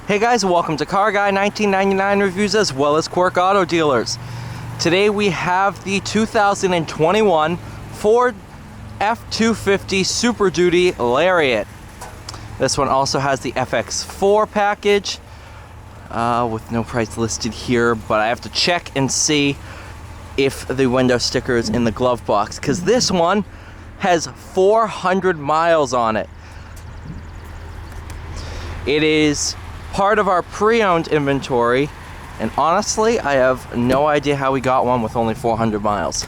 Hey guys, welcome to Car Guy 1999 Reviews as well as Quirk Auto Dealers. Today we have the 2021 Ford F-250 Super Duty Lariat. This one also has the FX4 package with no price listed here, but I have to check and see if the window sticker is in the glove box because this one has 400 miles on it. It is part of our pre-owned inventory, and honestly, I have no idea how we got one with only 400 miles.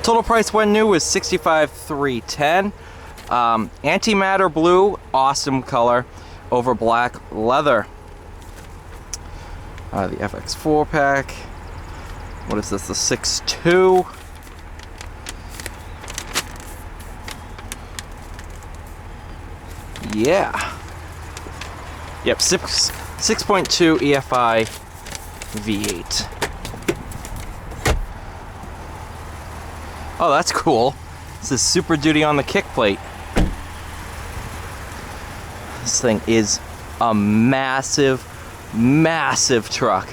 Total price when new was $65,310. Antimatter blue, awesome color, over black leather. The FX4 pack. What is this? The 6.2. Yeah. Yep, 6.2 EFI V8. Oh, that's cool. This is Super Duty on the kick plate. This thing is a massive, massive truck.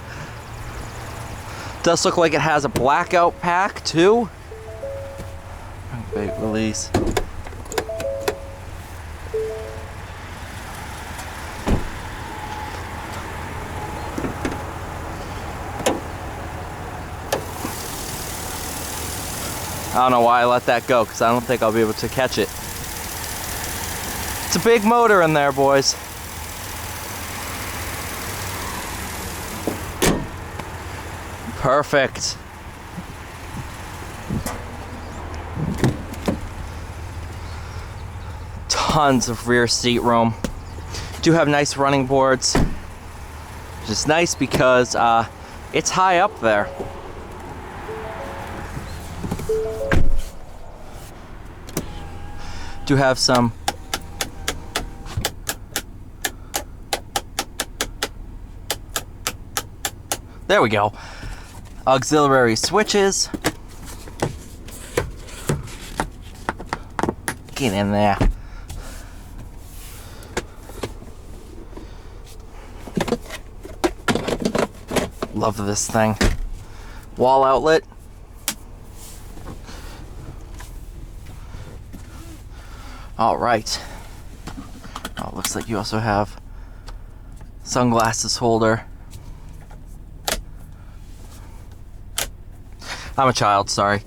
Does look like it has a blackout pack too. Big release. I don't know why I let that go, because I don't think I'll be able to catch it. It's a big motor in there, boys. Perfect. Tons of rear seat room. Do have nice running boards, which is nice because it's high up there. Do have some there we go, auxiliary switches. Get in there. Love this thing. Wall outlet. All right. Oh, looks like you also have sunglasses holder. I'm a child, sorry.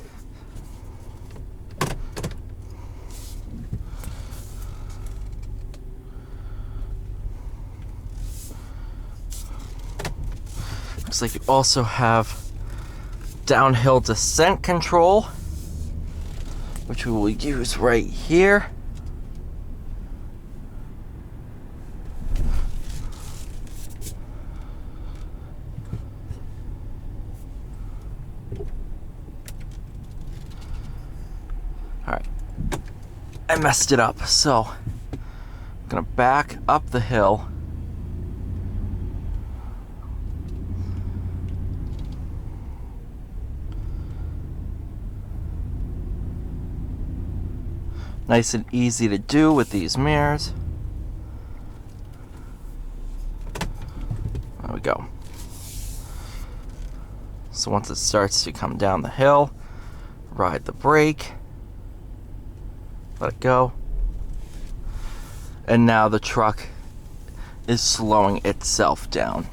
Looks like you also have downhill descent control, which we will use right here. Alright, I messed it up, so I'm gonna back up the hill. Nice and easy to do with these mirrors. There we go. So once it starts to come down the hill, ride the brake. Let it go. And now the truck is slowing itself down.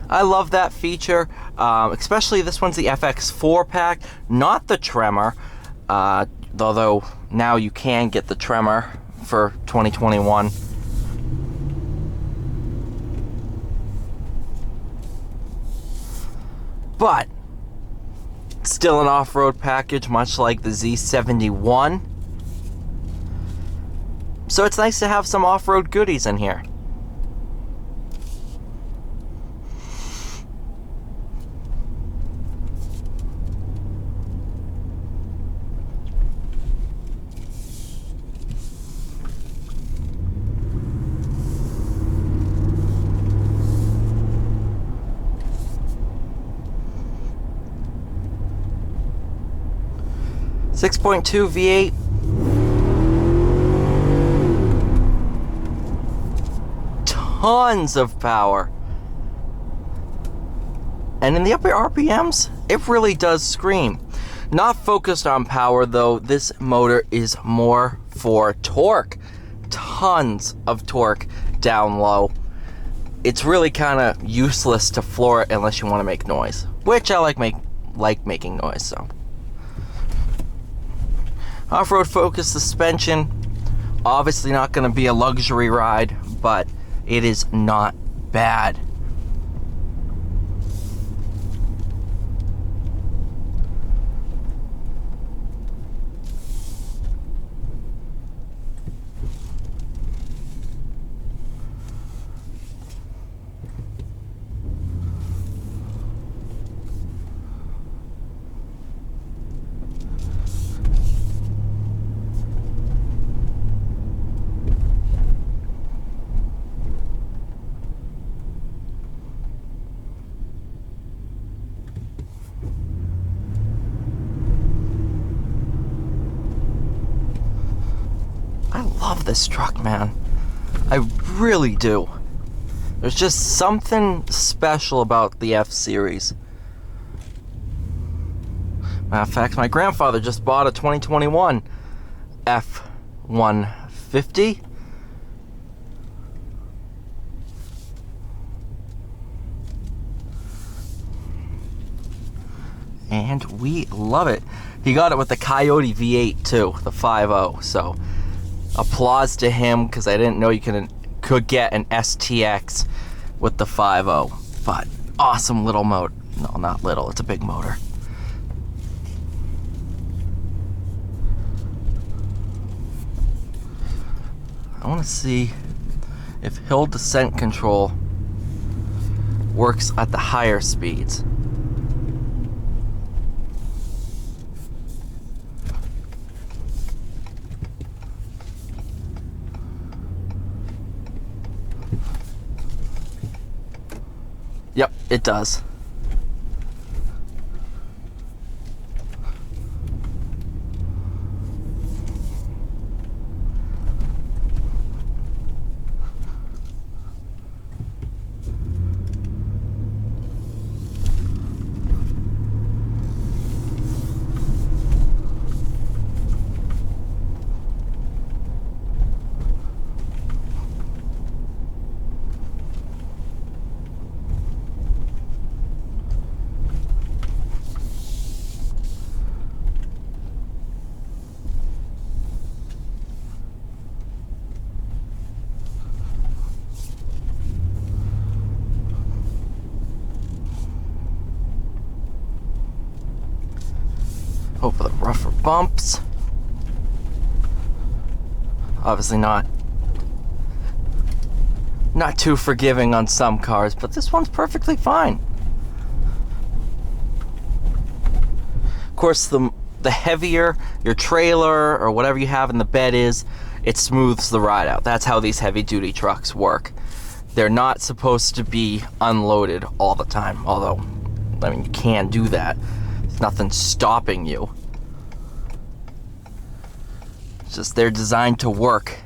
I love that feature, especially this one's the FX4 pack, not the tremor, although now you can get the tremor for 2021. But still an off-road package, much like the Z71. So it's nice to have some off-road goodies in here. .2 V8. Tons of power. And in the upper RPMs, it really does scream. Not focused on power though, this motor is more for torque. Tons of torque down low. It's really kind of useless to floor it unless you want to make noise, which I like making noise, so. Off-road focused suspension, obviously not going to be a luxury ride, but it is not bad. I love this truck, man. I really do. There's just something special about the F-Series. Matter of fact, my grandfather just bought a 2021 F-150. And we love it. He got it with the Coyote V8 too, the 5.0, so applause to him, because I didn't know you could get an STX with the 5.0. But awesome little motor. No, not little, it's a big motor. I want to see if hill descent control works at the higher speeds. Yep, it does. Hope for the rougher bumps. Obviously not too forgiving on some cars, but this one's perfectly fine. Of course, the heavier your trailer or whatever you have in the bed is, it smooths the ride out. That's how these heavy duty trucks work. They're not supposed to be unloaded all the time, although, I mean, you can do that. There's nothing stopping you. It's just they're designed to work.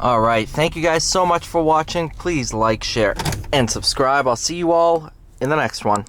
All right, thank you guys so much for watching. Please like, share, and subscribe. I'll see you all in the next one.